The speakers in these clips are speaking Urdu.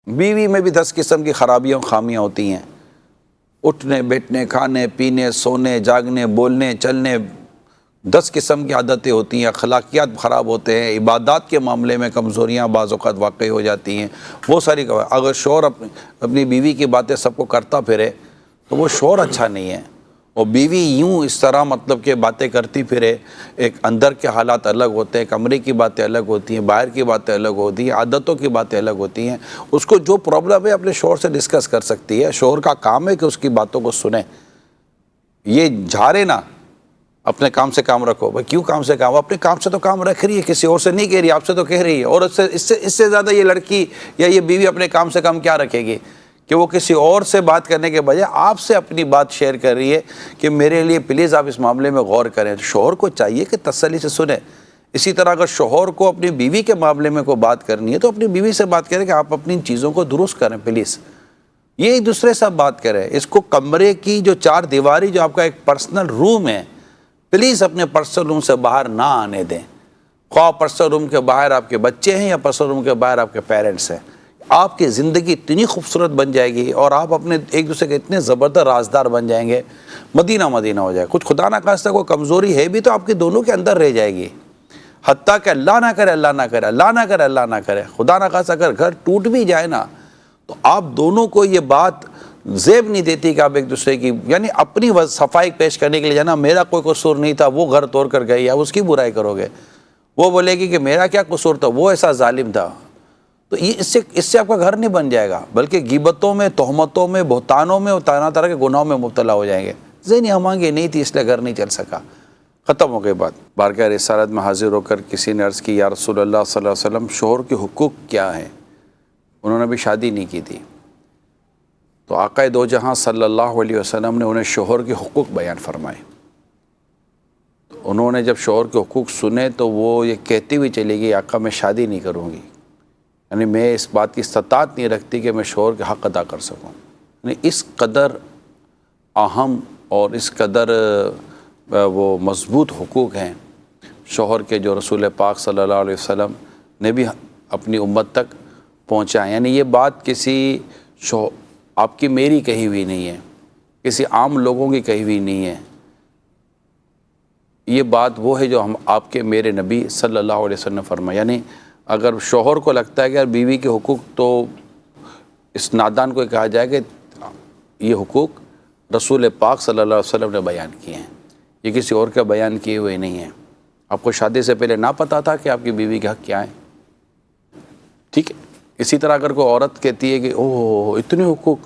بیوی میں بھی 10 قسم کی خرابیاں خامیاں ہوتی ہیں، اٹھنے بیٹھنے کھانے پینے سونے جاگنے بولنے چلنے 10 قسم کی عادتیں ہوتی ہیں، اخلاقیات خراب ہوتے ہیں، عبادات کے معاملے میں کمزوریاں بعض اوقات واقع ہو جاتی ہیں، وہ ساری اگر شوہر اپنی بیوی کی باتیں سب کو کرتا پھرے تو وہ شوہر اچھا نہیں ہے، اور بیوی یوں اس طرح مطلب کہ باتیں کرتی پھرے، ایک اندر کے حالات الگ ہوتے ہیں، کمرے کی باتیں الگ ہوتی ہیں، باہر کی باتیں الگ ہوتی ہیں، عادتوں کی باتیں الگ ہوتی ہیں، اس کو جو پرابلم ہے اپنے شوہر سے ڈسکس کر سکتی ہے، شوہر کا کام ہے کہ اس کی باتوں کو سنیں، یہ جھاڑے نہ، اپنے کام سے کام رکھو۔ بھائی کیوں کام سے کام؟ اپنے کام سے تو کام رکھ رہی ہے، کسی اور سے نہیں کہہ رہی، آپ سے تو کہہ رہی ہے، اور اس سے زیادہ یہ لڑکی یا یہ بیوی اپنے کام سے کام کیا رکھے گی کہ وہ کسی اور سے بات کرنے کے بجائے آپ سے اپنی بات شیئر کر رہی ہے کہ میرے لیے پلیز آپ اس معاملے میں غور کریں۔ شوہر کو چاہیے کہ تسلی سے سنیں۔ اسی طرح اگر شوہر کو اپنی بیوی کے معاملے میں کوئی بات کرنی ہے تو اپنی بیوی سے بات کریں کہ آپ اپنی ان چیزوں کو درست کریں پلیز، یہ ایک دوسرے سے بات کریں۔ اس کو کمرے کی جو 4 دیواری جو آپ کا ایک پرسنل روم ہے، پلیز اپنے پرسنل روم سے باہر نہ آنے دیں، خواہ پرسنل روم کے باہر آپ کے بچے ہیں یا پرسنل روم کے باہر آپ کے پیرنٹس ہیں۔ آپ کی زندگی اتنی خوبصورت بن جائے گی اور آپ اپنے ایک دوسرے کے اتنے زبردست رازدار بن جائیں گے، مدینہ مدینہ ہو جائے۔ کچھ خدا نہ خواستہ کوئی کمزوری ہے بھی تو آپ کے دونوں کے اندر رہ جائے گی، حتیٰ کہ اللہ نہ کرے اللہ نہ کرے اللہ نہ کرے اللہ نہ کرے خدا نہ خواستہ اگر گھر ٹوٹ بھی جائے نا تو آپ دونوں کو یہ بات زیب نہیں دیتی کہ آپ ایک دوسرے کی یعنی اپنی صفائی پیش کرنے کے لیے جانا میرا کوئی قصور نہیں تھا، وہ گھر توڑ کر گئی، آپ اس کی برائی کرو گے، وہ بولے گی کہ میرا کیا قصور تھا، وہ ایسا ظالم تھا، تو یہ اس سے آپ کا گھر نہیں بن جائے گا، بلکہ غیبتوں میں تہمتوں میں بہتانوں میں اور طرح طرح کے گناہوں میں مبتلا ہو جائیں گے۔ ذہنی ہمانگی نہیں تھی اس لیے گھر نہیں چل سکا۔ ختم ہو گئی بات۔ بارگاہ رسالت میں حاضر ہو کر کسی نے عرض کی یا رسول اللہ صلی اللہ علیہ وسلم شوہر کے حقوق کیا ہیں؟ انہوں نے بھی شادی نہیں کی تھی، تو آقا دو جہاں صلی اللہ علیہ وسلم نے انہیں شوہر کے حقوق بیان فرمائے۔ انہوں نے جب شوہر کے حقوق سنے تو وہ یہ کہتی ہوئی چلی گئی آقا میں شادی نہیں کروں گی، یعنی میں اس بات کی استطاعت نہیں رکھتی کہ میں شوہر کے حق ادا کر سکوں، یعنی اس قدر اہم اور اس قدر وہ مضبوط حقوق ہیں شوہر کے جو رسول پاک صلی اللہ علیہ وسلم نے بھی اپنی امت تک پہنچائیں۔ یعنی یہ بات کسی آپ کی میری کہی ہوئی نہیں ہے، کسی عام لوگوں کی کہی ہوئی نہیں ہے، یہ بات وہ ہے جو ہم آپ کے میرے نبی صلی اللہ علیہ وسلم نے فرمایا۔ یعنی اگر شوہر کو لگتا ہے کہ یار بیوی کے حقوق تو اس نادان کو کہا جائے کہ یہ حقوق رسول پاک صلی اللہ علیہ وسلم نے بیان کیے ہیں، یہ کسی اور کا بیان کیے ہوئے نہیں ہیں۔ آپ کو شادی سے پہلے نہ پتہ تھا کہ آپ کی بیوی کے حق کیا ہیں؟ ٹھیک ہے۔ اسی طرح اگر کوئی عورت کہتی ہے کہ اوہ اتنے حقوق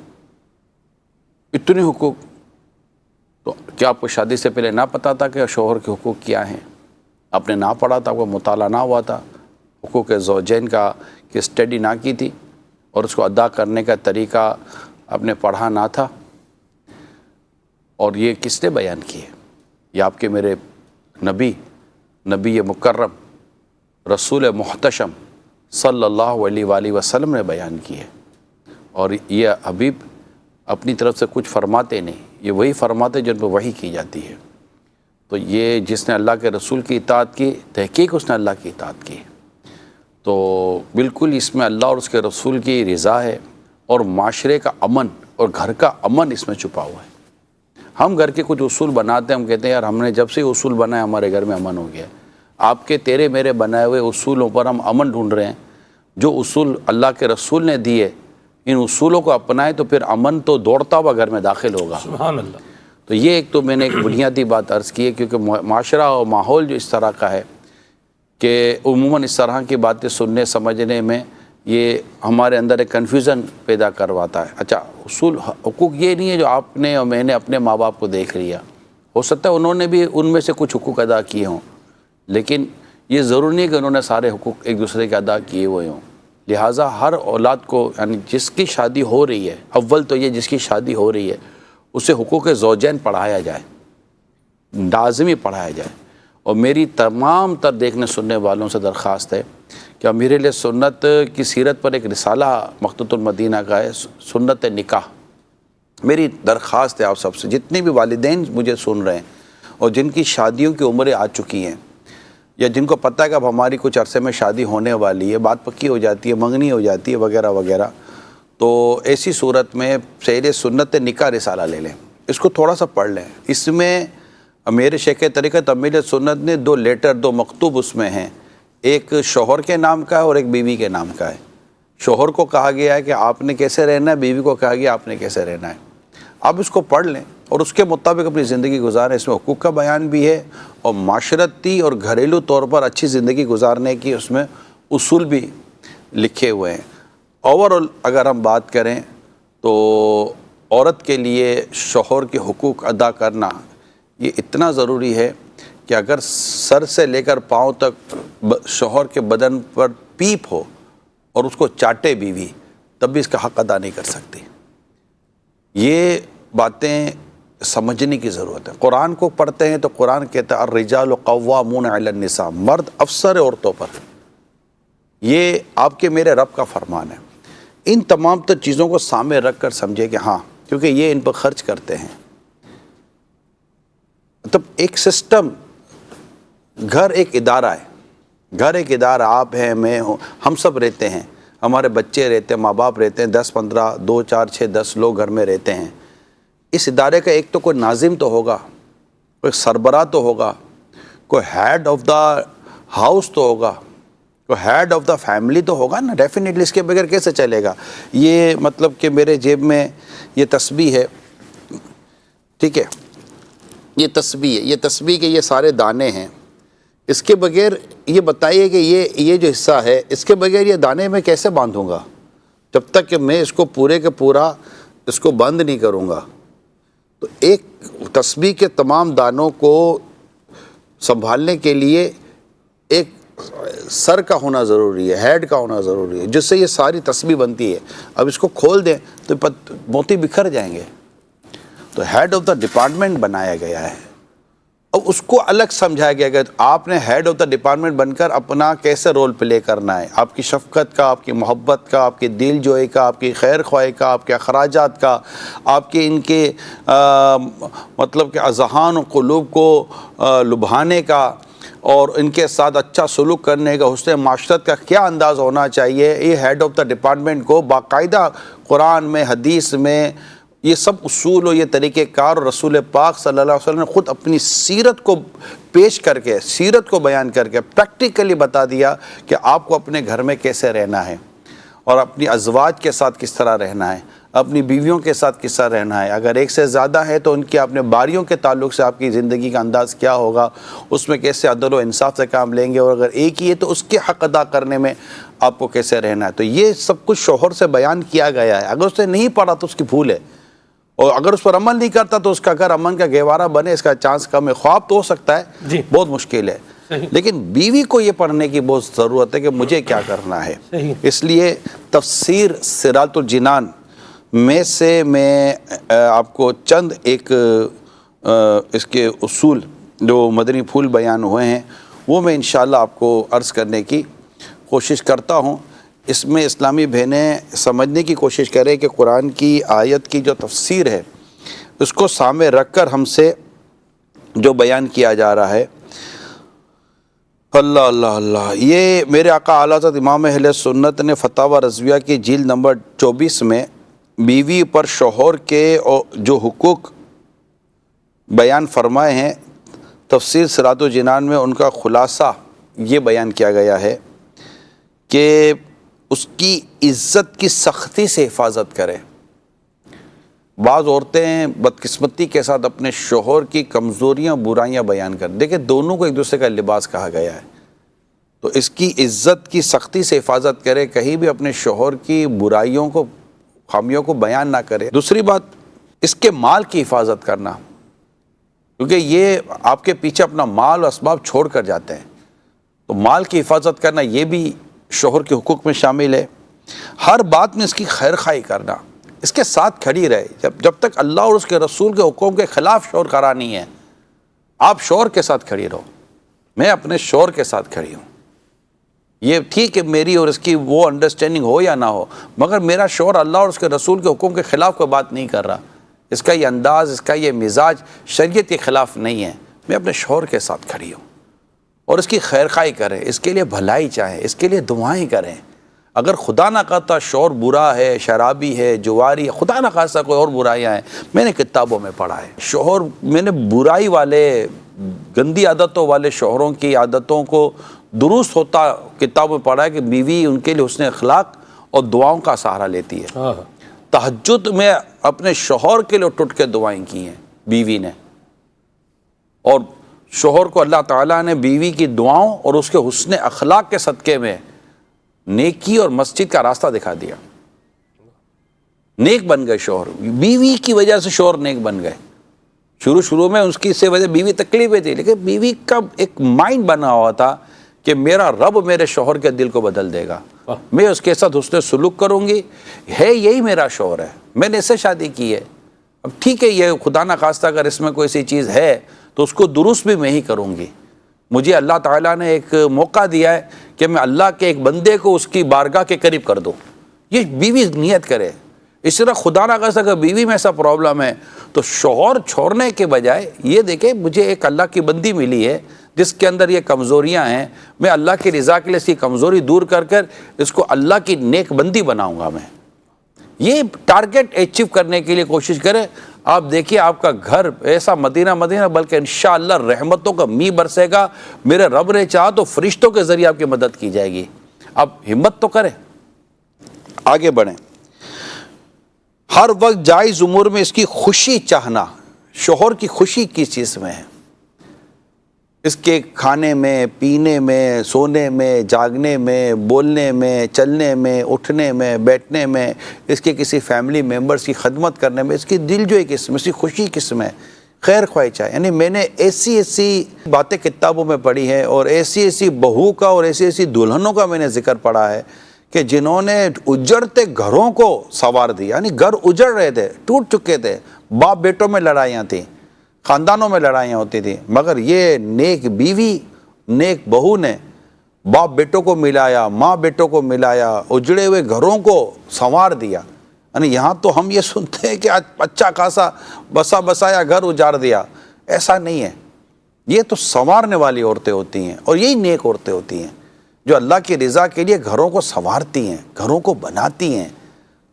تو کیا آپ کو شادی سے پہلے نہ پتہ تھا کہ شوہر کے حقوق کیا ہیں؟ آپ نے نہ پڑھا تھا، آپ کو مطالعہ نہ ہوا تھا، حقوق زوجین کا کہ اسٹڈی نہ کی تھی اور اس کو ادا کرنے کا طریقہ آپ نے پڑھا نہ تھا؟ اور یہ کس نے بیان کیے؟ یہ آپ کے میرے نبی مکرم رسول محتشم صلی اللہ علیہ وآلہ وسلم نے بیان کیے، اور یہ حبیب اپنی طرف سے کچھ فرماتے نہیں، یہ وہی فرماتے جن پہ وحی کی جاتی ہے۔ تو یہ جس نے اللہ کے رسول کی اطاعت کی، تحقیق اس نے اللہ کی اطاعت کی، تو بالکل اس میں اللہ اور اس کے رسول کی رضا ہے، اور معاشرے کا امن اور گھر کا امن اس میں چھپا ہوا ہے۔ ہم گھر کے کچھ اصول بناتے ہیں، ہم کہتے ہیں یار ہم نے جب سے اصول بنائے ہمارے گھر میں امن ہو گیا ہے۔ آپ کے تیرے میرے بنائے ہوئے اصولوں پر ہم امن ڈھونڈ رہے ہیں، جو اصول اللہ کے رسول نے دیے ان اصولوں کو اپنائیں تو پھر امن تو دوڑتا ہوا گھر میں داخل ہوگا۔ سبحان اللہ۔ تو یہ ایک تو میں نے ایک بنیادی بات عرض کی ہے، کیونکہ معاشرہ اور ماحول جو اس طرح کا ہے کہ عموماً اس طرح کی باتیں سننے سمجھنے میں یہ ہمارے اندر ایک کنفیوژن پیدا کرواتا ہے۔ اچھا اصول حقوق یہ نہیں ہے جو آپ نے اور میں نے اپنے ماں باپ کو دیکھ لیا، ہو سکتا ہے انہوں نے بھی ان میں سے کچھ حقوق ادا کیے ہوں، لیکن یہ ضروری نہیں کہ انہوں نے سارے حقوق ایک دوسرے کے ادا کیے ہوئے ہوں۔ لہٰذا ہر اولاد کو یعنی جس کی شادی ہو رہی ہے، اول تو یہ جس کی شادی ہو رہی ہے اسے حقوق زوجین پڑھایا جائے، لازمی پڑھایا جائے۔ اور میری تمام تر دیکھنے سننے والوں سے درخواست ہے کہ امیر اہل سنت کی سیرت پر ایک رسالہ مخطوط المدینہ کا ہے، سنت نکاح۔ میری درخواست ہے آپ سب سے، جتنے بھی والدین مجھے سن رہے ہیں اور جن کی شادیوں کی عمریں آ چکی ہیں، یا جن کو پتہ ہے کہ اب ہماری کچھ عرصے میں شادی ہونے والی ہے، بات پکی ہو جاتی ہے، منگنی ہو جاتی ہے وغیرہ وغیرہ، تو ایسی صورت میں سیر سنت نکاح رسالہ لے لیں، اس کو تھوڑا سا پڑھ لیں۔ اس میں میرے شیخ طریقت امیر سنت نے 2 لیٹر 2 مکتوب اس میں ہیں، ایک شوہر کے نام کا ہے اور ایک بیوی کے نام کا ہے۔ شوہر کو کہا گیا ہے کہ آپ نے کیسے رہنا ہے، بیوی کو کہا گیا آپ نے کیسے رہنا ہے۔ آپ اس کو پڑھ لیں اور اس کے مطابق اپنی زندگی گزاریں۔ اس میں حقوق کا بیان بھی ہے اور معاشرتی اور گھریلو طور پر اچھی زندگی گزارنے کی اس میں اصول بھی لکھے ہوئے ہیں۔ اوورآل اگر ہم بات کریں تو عورت کے لیے شوہر کے حقوق ادا کرنا یہ اتنا ضروری ہے کہ اگر سر سے لے کر پاؤں تک شوہر کے بدن پر پیپ ہو اور اس کو چاٹے بیوی تب بھی اس کا حق ادا نہیں کر سکتی۔ یہ باتیں سمجھنے کی ضرورت ہے۔ قرآن کو پڑھتے ہیں تو قرآن کہتا ہے الرجال قوامون علی النساء، مرد افسر ہے عورتوں پر۔ یہ آپ کے میرے رب کا فرمان ہے۔ ان تمام تر چیزوں کو سامنے رکھ کر سمجھے کہ ہاں کیونکہ یہ ان پر خرچ کرتے ہیں۔ مطلب ایک سسٹم، گھر ایک ادارہ ہے، گھر ایک ادارہ، آپ ہیں میں ہوں، ہم سب رہتے ہیں، ہمارے بچے رہتے ہیں، ماں باپ رہتے ہیں، 10 15 2 4 6 10 لوگ گھر میں رہتے ہیں۔ اس ادارے کا ایک تو کوئی ناظم تو ہوگا، کوئی سربراہ تو ہوگا، کوئی ہیڈ آف دا ہاؤس تو ہوگا، کوئی ہیڈ آف دا فیملی تو ہوگا نا، ڈیفینیٹلی۔ اس کے بغیر کیسے چلے گا؟ یہ مطلب کہ میرے جیب میں یہ تسبیح ہے، ٹھیک ہے، یہ تسبیح ہے، یہ تسبیح کے یہ سارے دانے ہیں۔ اس کے بغیر یہ بتائیے کہ یہ جو حصہ ہے اس کے بغیر یہ دانے میں کیسے باندھوں گا؟ جب تک کہ میں اس کو پورے کے پورا اس کو بند نہیں کروں گا۔ تو ایک تسبیح کے تمام دانوں کو سنبھالنے کے لیے ایک سر کا ہونا ضروری ہے، ہیڈ کا ہونا ضروری ہے، جس سے یہ ساری تسبیح بنتی ہے۔ اب اس کو کھول دیں تو موتی بکھر جائیں گے۔ تو ہیڈ آف دا ڈپارٹمنٹ بنایا گیا ہے، اب اس کو الگ سمجھایا گیا کہ آپ نے ہیڈ آف دا ڈپارٹمنٹ بن کر اپنا کیسے رول پلے کرنا ہے، آپ کی شفقت کا، آپ کی محبت کا، آپ کی دل جوئی کا، آپ کی خیر خواہی کا، آپ کے اخراجات کا، آپ کے ان کے مطلب کہ اذہان و قلوب کو لبھانے کا اور ان کے ساتھ اچھا سلوک کرنے کا، حسن معاشرت کا کیا انداز ہونا چاہیے، یہ ہیڈ آف دا ڈپارٹمنٹ کو باقاعدہ قرآن میں، حدیث میں یہ سب اصول و یہ طریقہ کار، اور رسول پاک صلی اللہ علیہ وسلم نے خود اپنی سیرت کو پیش کر کے، سیرت کو بیان کر کے پریکٹیکلی بتا دیا کہ آپ کو اپنے گھر میں کیسے رہنا ہے اور اپنی ازواج کے ساتھ کس طرح رہنا ہے، اپنی بیویوں کے ساتھ کس طرح رہنا ہے۔ اگر ایک سے زیادہ ہے تو ان کے اپنے باریوں کے تعلق سے آپ کی زندگی کا انداز کیا ہوگا، اس میں کیسے عدل و انصاف سے کام لیں گے، اور اگر ایک ہی ہے تو اس کے حق ادا کرنے میں آپ کو کیسے رہنا ہے۔ تو یہ سب کچھ شوہر سے بیان کیا گیا ہے۔ اگر اس نے نہیں پڑھا تو اس کی بھول ہے، اور اگر اس پر عمل نہیں کرتا تو اس کا گھر امن کا گہوارہ بنے، اس کا چانس کم ہے۔ خواب تو ہو سکتا ہے، بہت مشکل ہے، لیکن بیوی کو یہ پڑھنے کی بہت ضرورت ہے کہ مجھے کیا کرنا ہے۔ اس لیے تفسیر صراط الجنان میں سے میں آپ کو چند ایک اس کے اصول جو مدنی پھول بیان ہوئے ہیں وہ میں انشاءاللہ آپ کو عرض کرنے کی کوشش کرتا ہوں۔ اس میں اسلامی بہنیں سمجھنے کی کوشش کریں کہ قرآن کی آیت کی جو تفسیر ہے اس کو سامنے رکھ کر ہم سے جو بیان کیا جا رہا ہے، اللہ اللہ اللہ، یہ میرے آقا اعلیٰ حضرت امام اہل سنت نے فتاوی رضویہ کی جلد نمبر 24 میں بیوی پر شوہر کے جو حقوق بیان فرمائے ہیں، تفسیر صراط الجنان میں ان کا خلاصہ یہ بیان کیا گیا ہے کہ اس کی عزت کی سختی سے حفاظت کرے۔ بعض عورتیں بدقسمتی کے ساتھ اپنے شوہر کی کمزوریاں برائیاں بیان کر، دیکھیں دونوں کو ایک دوسرے کا لباس کہا گیا ہے، تو اس کی عزت کی سختی سے حفاظت کرے، کہیں بھی اپنے شوہر کی برائیوں کو، خامیوں کو بیان نہ کرے۔ دوسری بات، اس کے مال کی حفاظت کرنا، کیونکہ یہ آپ کے پیچھے اپنا مال و اسباب چھوڑ کر جاتے ہیں، تو مال کی حفاظت کرنا یہ بھی شوہر کے حقوق میں شامل ہے۔ ہر بات میں اس کی خیر خواہی کرنا، اس کے ساتھ کھڑی رہے، جب تک اللہ اور اس کے رسول کے حکم کے خلاف شوہر کھڑا نہیں ہے، آپ شوہر کے ساتھ کھڑی رہو۔ میں اپنے شوہر کے ساتھ کھڑی ہوں، یہ ٹھیک ہے میری اور اس کی وہ انڈرسٹینڈنگ ہو یا نہ ہو، مگر میرا شوہر اللہ اور اس کے رسول کے حکم کے خلاف کوئی بات نہیں کر رہا، اس کا یہ انداز، اس کا یہ مزاج شریعت کے خلاف نہیں ہے، میں اپنے شوہر کے ساتھ کھڑی ہوں، اور اس کی خیر خواہی کریں، اس کے لیے بھلائی چاہیں، اس کے لیے دعائیں کریں۔ اگر خدا نہ خواستہ شوہر برا ہے، شرابی ہے، جواری ہے، خدا نہ خواستہ کوئی اور برائیاں ہیں، میں نے کتابوں میں پڑھا ہے شوہر، میں نے برائی والے گندی عادتوں والے شوہروں کی عادتوں کو درست ہوتا کتابوں میں پڑھا ہے کہ بیوی ان کے لیے حسن اخلاق اور دعاؤں کا سہارا لیتی ہے۔ تہجد میں اپنے شوہر کے لیے اٹھ اٹھ کے دعائیں کی ہیں بیوی نے، اور شوہر کو اللہ تعالیٰ نے بیوی کی دعاؤں اور اس کے حسن اخلاق کے صدقے میں نیکی اور مسجد کا راستہ دکھا دیا۔ نیک بن گئے شوہر، بیوی کی وجہ سے شوہر نیک بن گئے۔ شروع میں اس کی سے وجہ بیوی تکلیفیں تھی، لیکن بیوی کا ایک مائنڈ بنا ہوا تھا کہ میرا رب میرے شوہر کے دل کو بدل دے گا، میں اس کے ساتھ حسن سلوک کروں گی، ہے یہی میرا شوہر ہے، میں نے اس سے شادی کی ہے، اب ٹھیک ہے یہ خدا نہ خواستہ اگر اس میں کوئی سی چیز ہے تو اس کو درست بھی میں ہی کروں گی۔ مجھے اللہ تعالیٰ نے ایک موقع دیا ہے کہ میں اللہ کے ایک بندے کو اس کی بارگاہ کے قریب کر دوں، یہ بیوی نیت کرے۔ اس طرح خدا نہ خواستہ اگر بیوی میں ایسا پرابلم ہے تو شوہر چھوڑنے کے بجائے یہ دیکھے مجھے ایک اللہ کی بندی ملی ہے جس کے اندر یہ کمزوریاں ہیں، میں اللہ کی رضا کے لیے اس کی کمزوری دور کر کر اس کو اللہ کی نیک بندی بناؤں گا میں۔ یہ ٹارگٹ اچیو کرنے کے لیے کوشش کرے، آپ دیکھیے آپ کا گھر ایسا مدینہ بلکہ انشاءاللہ رحمتوں کا می برسے گا۔ میرے رب نے چاہا تو فرشتوں کے ذریعے آپ کی مدد کی جائے گی۔ اب ہمت تو کریں، آگے بڑھیں۔ ہر وقت جائز امور میں اس کی خوشی چاہنا، شوہر کی خوشی کس چیز میں ہے؟ اس کے کھانے میں، پینے میں، سونے میں، جاگنے میں، بولنے میں، چلنے میں، اٹھنے میں، بیٹھنے میں، اس کے کسی فیملی ممبرز کی خدمت کرنے میں، اس کی دل جوئی کس میں، اس کی خوشی کس میں، خیر خواہ چاہے۔ یعنی میں نے ایسی باتیں کتابوں میں پڑھی ہیں اور ایسی بہو کا اور ایسی دلہنوں کا میں نے ذکر پڑھا ہے کہ جنہوں نے اجڑتے گھروں کو سنوار دیا، یعنی گھر اجڑ رہے تھے، ٹوٹ چکے تھے، باپ بیٹوں میں لڑائیاں تھیں، خاندانوں میں لڑائیاں ہوتی تھیں، مگر یہ نیک بیوی، نیک بہو نے باپ بیٹوں کو ملایا، ماں بیٹوں کو ملایا، اجڑے ہوئے گھروں کو سنوار دیا۔ یعنی یہاں تو ہم یہ سنتے ہیں کہ اچھا خاصا بسا بسایا گھر اجاڑ دیا، ایسا نہیں ہے۔ یہ تو سنوارنے والی عورتیں ہوتی ہیں اور یہی نیک عورتیں ہوتی ہیں جو اللہ کی رضا کے لیے گھروں کو سنوارتی ہیں، گھروں کو بناتی ہیں،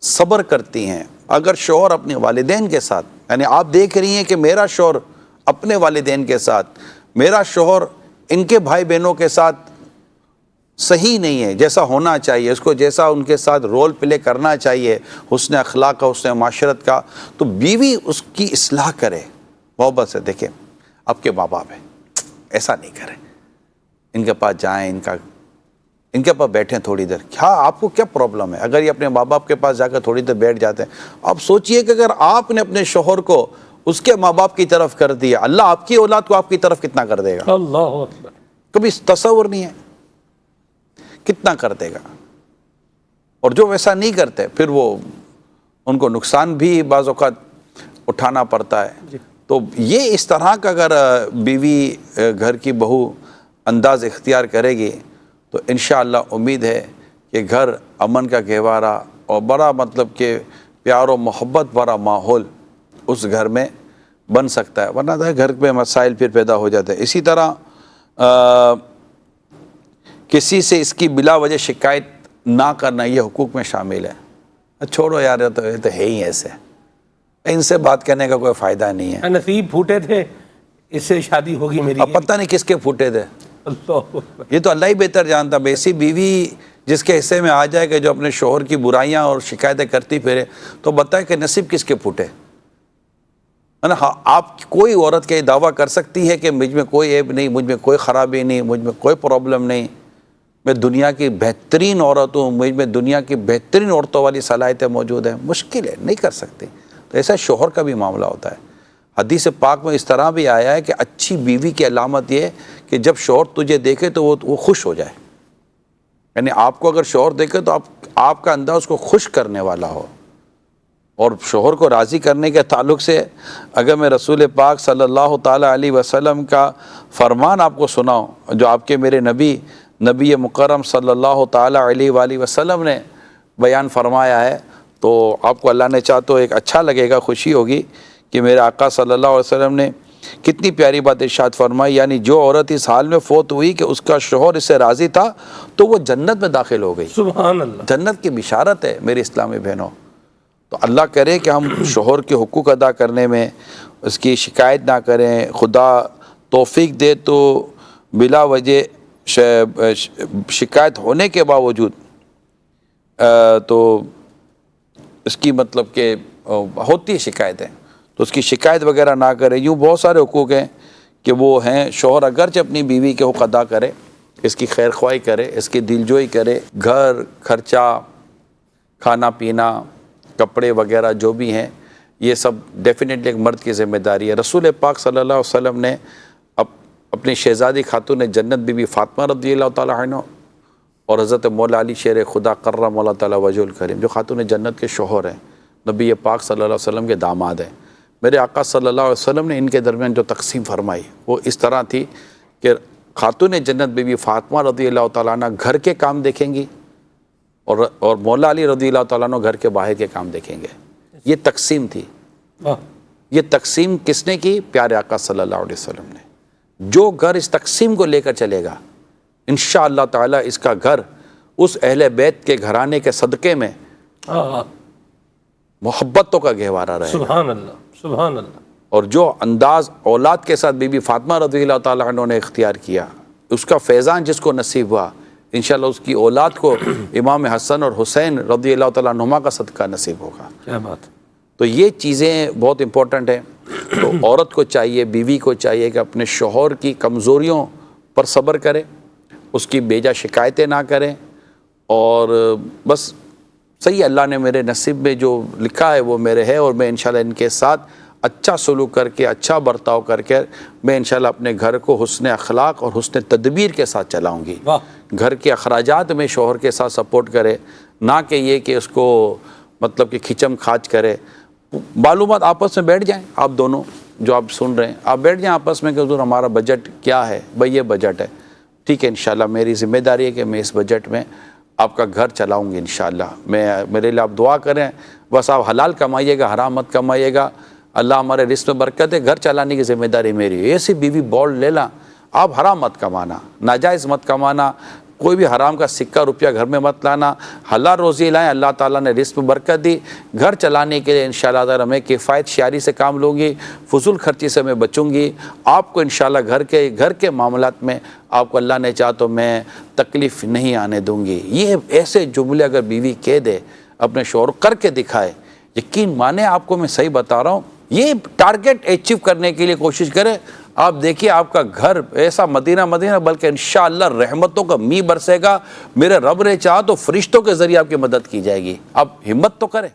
صبر کرتی ہیں۔ اگر شوہر اپنے والدین کے ساتھ، یعنی آپ دیکھ رہی ہیں کہ میرا شوہر اپنے والدین کے ساتھ، میرا شوہر ان کے بھائی بہنوں کے ساتھ صحیح نہیں ہے جیسا ہونا چاہیے، اس کو جیسا ان کے ساتھ رول پلے کرنا چاہیے حسن اخلاق کا، حسن معاشرت کا، تو بیوی اس کی اصلاح کرے محبت سے۔ دیکھیں آپ کے ماں باپ ہیں، ایسا نہیں کریں، ان کے پاس جائیں، ان کے پاس بیٹھیں تھوڑی دیر، کیا آپ کو کیا پرابلم ہے؟ اگر یہ اپنے ماں باپ کے پاس جا کر تھوڑی دیر بیٹھ جاتے ہیں، آپ سوچئے کہ اگر آپ نے اپنے شوہر کو اس کے ماں باپ کی طرف کر دیا، اللہ آپ کی اولاد کو آپ کی طرف کتنا کر دے گا؟ اللہ اکبر، کبھی تصور نہیں ہے کتنا کر دے گا۔ اور جو ویسا نہیں کرتے پھر وہ ان کو نقصان بھی بعض اوقات اٹھانا پڑتا ہے۔ تو یہ اس طرح کا اگر بیوی گھر کی بہو انداز اختیار کرے گی تو انشاءاللہ امید ہے کہ گھر امن کا گہوارہ اور بڑا مطلب کہ پیار و محبت بھرا ماحول اس گھر میں بن سکتا ہے، ورنہ گھر پہ مسائل پھر پیدا ہو جاتے ہیں۔ اسی طرح کسی سے اس کی بلا وجہ شکایت نہ کرنا یہ حقوق میں شامل ہے۔ چھوڑو یار، یہ تو ہے ہی ایسے، ان سے بات کرنے کا کوئی فائدہ نہیں ہے، نصیب پھوٹے تھے، اس سے شادی ہوگی میری۔ اب پتہ نہیں کس کے پھوٹے تھے، یہ تو اللہ ہی بہتر جانتا۔ ایسی بیوی جس کے حصے میں آ جائے کہ جو اپنے شوہر کی برائیاں اور شکایتیں کرتی پھرے، تو بتائے کہ نصیب کس کے پھوٹے۔ آپ کوئی عورت کا یہ دعویٰ کر سکتی ہے کہ مجھ میں کوئی عیب نہیں، مجھ میں کوئی خرابی نہیں، مجھ میں کوئی پرابلم نہیں، میں دنیا کی بہترین عورت ہوں، مجھ میں دنیا کی بہترین عورتوں والی صلاحیتیں موجود ہیں؟ مشکل ہے، نہیں کر سکتی۔ تو ایسا شوہر کا بھی معاملہ ہوتا ہے۔ حدیث پاک میں اس طرح بھی آیا ہے کہ اچھی بیوی کی علامت یہ کہ جب شوہر تجھے دیکھے تو وہ خوش ہو جائے، یعنی آپ کو اگر شوہر دیکھے تو آپ کا انداز اس کو خوش کرنے والا ہو۔ اور شوہر کو راضی کرنے کے تعلق سے اگر میں رسول پاک صلی اللہ تعالیٰ علیہ وسلم کا فرمان آپ کو سناؤں جو آپ کے میرے نبی مکرم صلی اللہ تعالیٰ علیہ وآلہ وسلم نے بیان فرمایا ہے، تو آپ کو اللہ نے چاہ تو ایک اچھا لگے گا، خوشی ہوگی کہ میرے آقا صلی اللہ علیہ وسلم نے کتنی پیاری بات ارشاد فرمائی، یعنی جو عورت اس حال میں فوت ہوئی کہ اس کا شوہر اس سے راضی تھا تو وہ جنت میں داخل ہو گئی۔ سبحان اللہ۔ جنت کی بشارت ہے میری اسلامی بہنوں۔ تو اللہ کرے کہ ہم شوہر کے حقوق ادا کرنے میں اس کی شکایت نہ کریں، خدا توفیق دے تو بلا وجہ شکایت ہونے کے باوجود تو اس کی مطلب کہ ہوتی ہے شکایتیں، تو اس کی شکایت وغیرہ نہ کرے۔ یوں بہت سارے حقوق ہیں کہ وہ ہیں، شوہر اگرچہ اپنی بیوی کے حقوق ادا کرے، اس کی خیر خواہی کرے، اس کی دلجوئی کرے، گھر خرچہ، کھانا پینا، کپڑے وغیرہ جو بھی ہیں، یہ سب ڈیفینیٹلی ایک مرد کی ذمہ داری ہے۔ رسول پاک صلی اللہ علیہ وسلم نے اپنی شہزادی خاتون جنت بی بی فاطمہ رضی اللہ تعالیٰ عنہ اور حضرت مولا علی شیر خدا کرم اللہ تعالیٰ وجہ الکریم جو خاتون جنت کے شوہر ہیں، نبی پاک صلی اللہ علیہ وسلم کے داماد ہیں، میرے آقا صلی اللہ علیہ وسلم نے ان کے درمیان جو تقسیم فرمائی وہ اس طرح تھی کہ خاتون جنت بی بی فاطمہ رضی اللہ تعالیٰ عنہ گھر کے کام دیکھیں گی اور مولا علی رضی اللہ تعالیٰ عنہ گھر کے باہر کے کام دیکھیں گے۔ یہ تقسیم تھی۔ یہ تقسیم کس نے کی؟ پیارے آقا صلی اللہ علیہ وسلم نے۔ جو گھر اس تقسیم کو لے کر چلے گا انشاءاللہ تعالیٰ اس کا گھر اس اہل بیت کے گھرانے کے صدقے میں محبتوں کا گہوارہ رہے گا۔ سبحان اللہ، سبحان اللہ۔ اور جو انداز اولاد کے ساتھ بی بی فاطمہ رضی اللہ تعالیٰ عنہ نے اختیار کیا، اس کا فیضان جس کو نصیب ہوا، انشاءاللہ اس کی اولاد کو امام حسن اور حسین رضی اللہ تعالیٰ عنہما کا صدقہ نصیب ہوگا۔ کیا بات ہے۔ تو یہ چیزیں بہت امپورٹنٹ ہیں۔ تو عورت کو چاہیے، بیوی کو چاہیے کہ اپنے شوہر کی کمزوریوں پر صبر کرے، اس کی بیجا شکایتیں نہ کریں، اور بس صحیح اللہ نے میرے نصیب میں جو لکھا ہے وہ میرے ہے، اور میں انشاءاللہ ان کے ساتھ اچھا سلوک کر کے، اچھا برتاؤ کر کے میں انشاءاللہ اپنے گھر کو حسن اخلاق اور حسن تدبیر کے ساتھ چلاؤں گی۔ گھر کے اخراجات میں شوہر کے ساتھ سپورٹ کرے، نہ کہ یہ کہ اس کو مطلب کہ کھچم کھاچ کرے۔ معلومات آپس میں بیٹھ جائیں، آپ دونوں جو آپ سن رہے ہیں آپ بیٹھ جائیں آپس میں کہ حضور ہمارا بجٹ کیا ہے، بھئی یہ بجٹ ہے، ٹھیک ہے، انشاءاللہ میری ذمہ داری ہے کہ میں اس بجٹ میں آپ کا گھر چلاؤں گی انشاءاللہ۔ میرے لیے آپ دعا کریں، بس آپ حلال کمائیے گا، حرام مت کمائیے گا، اللہ ہمارے رزق میں برکت ہے، گھر چلانے کی ذمہ داری میری ہے۔ ایسی بیوی بولڈ لے لا، آپ حرام مت کمانا، ناجائز مت کمانا، کوئی بھی حرام کا سکہ روپیہ گھر میں مت لانا، حلال روزی لائیں، اللہ تعالیٰ نے رزق میں برکت دی، گھر چلانے کے لیے انشاءاللہ تعالیٰ میں کفایت شعاری سے کام لوں گی، فضول خرچی سے میں بچوں گی، آپ کو انشاءاللہ گھر کے معاملات میں آپ کو اللہ نے چاہا تو میں تکلیف نہیں آنے دوں گی۔ یہ ایسے جملے اگر بیوی کہہ دے، اپنے شوہر کر کے دکھائے، یقین مانے آپ کو میں صحیح بتا رہا ہوں، یہ ٹارگٹ اچیو کرنے کے لیے کوشش کرے، آپ دیکھیے آپ کا گھر ایسا مدینہ بلکہ انشاءاللہ رحمتوں کا می برسے گا۔ میرے رب نے چاہا تو فرشتوں کے ذریعے آپ کی مدد کی جائے گی، آپ ہمت تو کریں۔